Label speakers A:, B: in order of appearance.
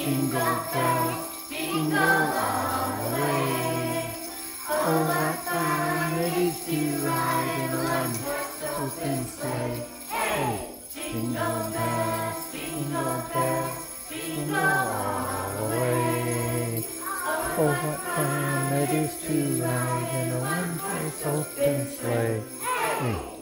A: Jingle bells, jingle all the way. Oh, what fun it is to ride in a one-horse open sleigh. Hey, jingle bells, jingle bells, jingle all the way. Oh, what fun it is to ride in a one-horse open sleigh. Hey.